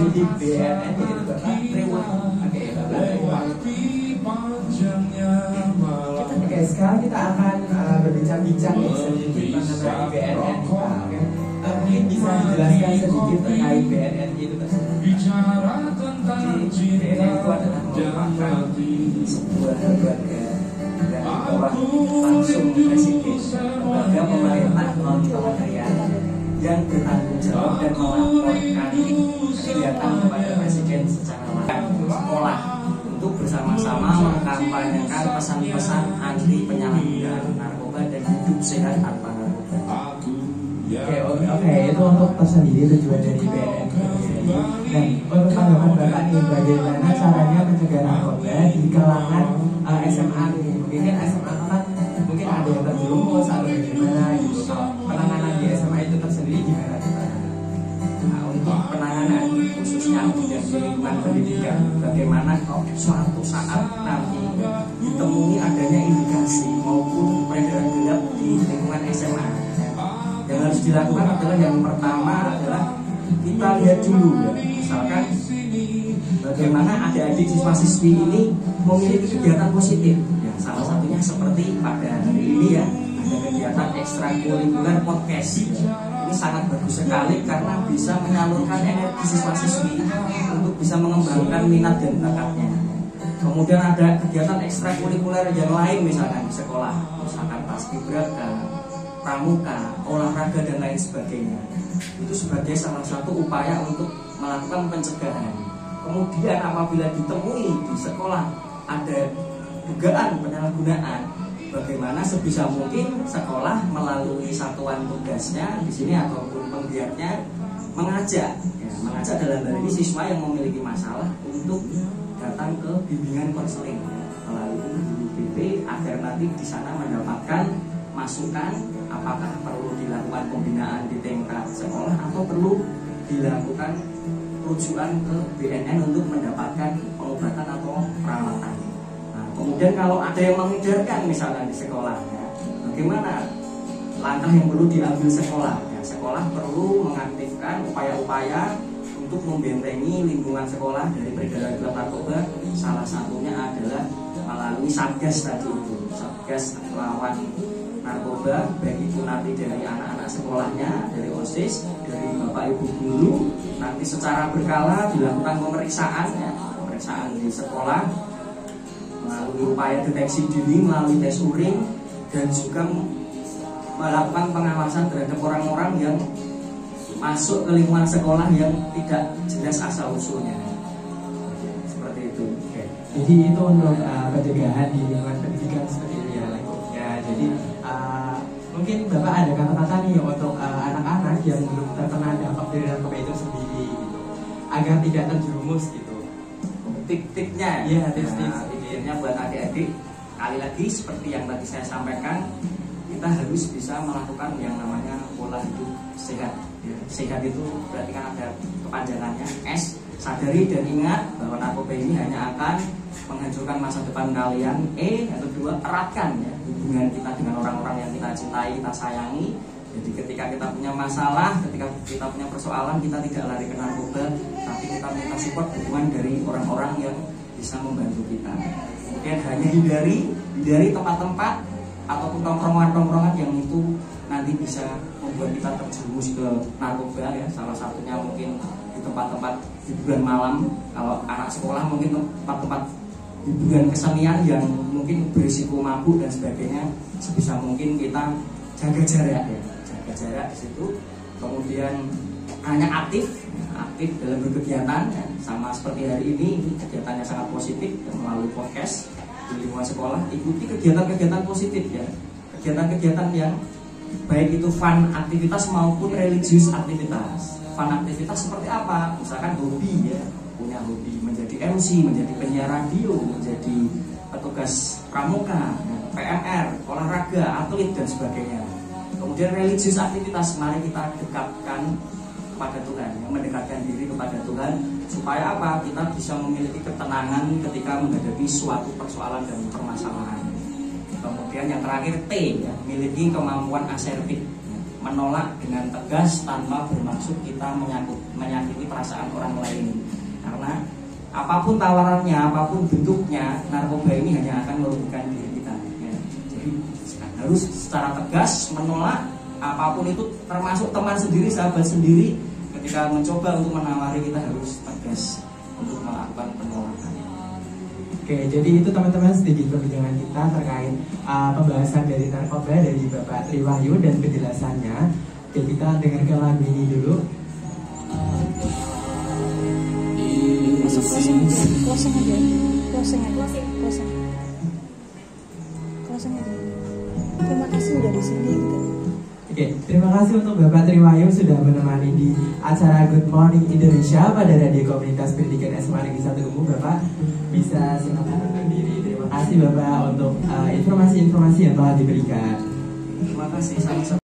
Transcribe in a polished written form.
di BNN itu Bapak Triwan. Oke, Bapak Triwan. Oke, sekarang kita akan berbincang-bincang sedikit mengenai BNN kita. Oke, mungkin bisa dijelaskan sedikit terkait BNN itu tersebut. Jadi BNN itu adalah merupakan sebuah lembaga dari bawah langsung presiden, lembaga pemerintah non kementerian yang bertanggung jawab dan melaporkan kegiatan kepada presiden secara langsung. Sekolah untuk bersama-sama mengkampanyekan pesan-pesan anti penyalahgunaan narkoba dan hidup sehat tanpa narkoba. Oke, itu untuk tersendiri tujuan dari BNN. Dan untuk tanggapan Bapak nih, bagaimana caranya mencegah narkoba di kalangan SMA ini? Mungkin kan SMA kan mungkin ada yang terjerumus atau bagaimana gitu. Penanganan di SMA itu tersendiri gimana kita? Nah, untuk penanganan khususnya di lingkungan pendidikan, bagaimana kalau suatu saat nanti ditemui adanya indikasi maupun peredaran gelap di lingkungan SMA, yang harus dilakukan adalah yang pertama adalah kita lihat dulu ya, misalkan bagaimana adik-adik siswa-siswi ini memiliki kegiatan positif ya, salah satunya seperti pada hari ini ya, ada kegiatan ekstrakurikuler podcast ya. Ini sangat bagus sekali karena bisa menyalurkan energi siswa-siswi untuk bisa mengembangkan minat dan bakatnya. Kemudian ada kegiatan ekstrakurikuler yang lain misalkan di sekolah, misalkan paskibraka, pramuka, olahraga dan lain sebagainya. Itu sebagai salah satu upaya untuk melakukan pencegahan. Kemudian apabila ditemui di sekolah ada dugaan penyalahgunaan, bagaimana sebisa mungkin sekolah melalui satuan tugasnya di sini ataupun penggiatnya mengajak dalam hal ini siswa yang memiliki masalah untuk datang ke bimbingan konseling melalui guru BP agar nanti di sana mendapatkan masukan apakah perlu dilakukan pembinaan di tingkat sekolah atau perlu dilakukan rujukan ke BNN untuk mendapatkan pengobatan atau perawatan. Nah, kemudian kalau ada yang mengedarkan misalnya di sekolah, ya, bagaimana langkah yang perlu diambil sekolah? Ya, sekolah perlu mengaktifkan upaya-upaya untuk membentengi lingkungan sekolah dari peredaran gelap narkoba. Salah satunya adalah melalui satgas tadi itu, satgas lawan narkoba, baik itu nanti dari anak-anak sekolahnya, dari OSIS, dari bapak ibu guru, nanti secara berkala dilakukan pemeriksaan ya, pemeriksaan di sekolah melalui upaya deteksi dini melalui tes urin dan juga melakukan pengawasan terhadap orang-orang yang masuk ke lingkungan sekolah yang tidak jelas asal usulnya. Seperti itu. Oke. Jadi itu untuk pencegahan di lingkungan pendidikan seperti itu ya. Jadi mungkin Bapak ada kata-kata nih untuk anak-anak yang belum terkena dampak dari narkoba itu sendiri gitu, agar tidak terjerumus gitu. Tip-tipnya ya, tips-tipsnya buat adik-adik, kali lagi seperti yang tadi saya sampaikan, kita harus bisa melakukan yang namanya pola hidup sehat ya. Sehat itu berarti kan ada kepanjangannya S, sadari dan ingat bahwa narkoba ini hanya akan menghancurkan masa depan kalian. Yang kedua, eratkan ya hubungan kita dengan orang-orang yang kita cintai, kita sayangi. Jadi ketika kita punya masalah, ketika kita punya persoalan, kita tidak lari ke narkoba, tapi kita minta support, dukungan dari orang-orang yang bisa membantu kita. Kemudian hanya hindari tempat-tempat ataupun tongkrongan-tongkrongan yang itu nanti bisa membuat kita terjerumus ke narkoba ya. Salah satunya mungkin di tempat-tempat hiburan malam, kalau anak sekolah mungkin tempat-tempat hiburan kesenian yang mungkin berisiko mabuk dan sebagainya. Sebisa mungkin kita jaga jarak ya, jaga jarak di situ. Kemudian hanya aktif dalam berkegiatan ya. Sama seperti hari ini kegiatannya sangat positif ya, melalui podcast di lingkungan sekolah. Ikuti kegiatan-kegiatan positif ya, kegiatan-kegiatan yang baik itu fun aktivitas maupun religius aktivitas. Fun aktivitas seperti apa? Misalkan hobi ya, punya hobi menjadi MC, menjadi penyiar radio, menjadi petugas pramuka, PMR, olahraga, atlet dan sebagainya. Kemudian religius aktivitas, mari kita dekatkan kepada Tuhan, mendekatkan diri kepada Tuhan supaya apa? Kita bisa memiliki ketenangan ketika menghadapi suatu persoalan dan permasalahan. Kemudian yang terakhir T ya, memiliki kemampuan asertif. menolak dengan tegas tanpa bermaksud kita menyakiti perasaan orang lain. Karena apapun tawarannya, apapun bentuknya, narkoba ini hanya akan merugikan diri kita. Ya. Jadi harus secara tegas menolak apapun itu, termasuk teman sendiri, sahabat sendiri. Ketika mencoba untuk menawari, kita harus tegas untuk melakukan penolakan. Oke, jadi itu teman-teman sedikit perbincangan kita terkait pembahasan dari narkoba dari Bapak Triwahyu dan penjelasannya. Oke, kita dengarkan lagu ini dulu. Closing aja. Terima kasih udah di sini gitu. Oke, terima kasih untuk Bapak Triwahyu sudah menemani di acara Good Morning Indonesia pada Radio Komunitas Pendidikan SMA Negeri 1 Umum. Bapak bisa silakan berdiri. Terima kasih Bapak untuk informasi-informasi yang telah diberikan. Terima kasih, sama-sama.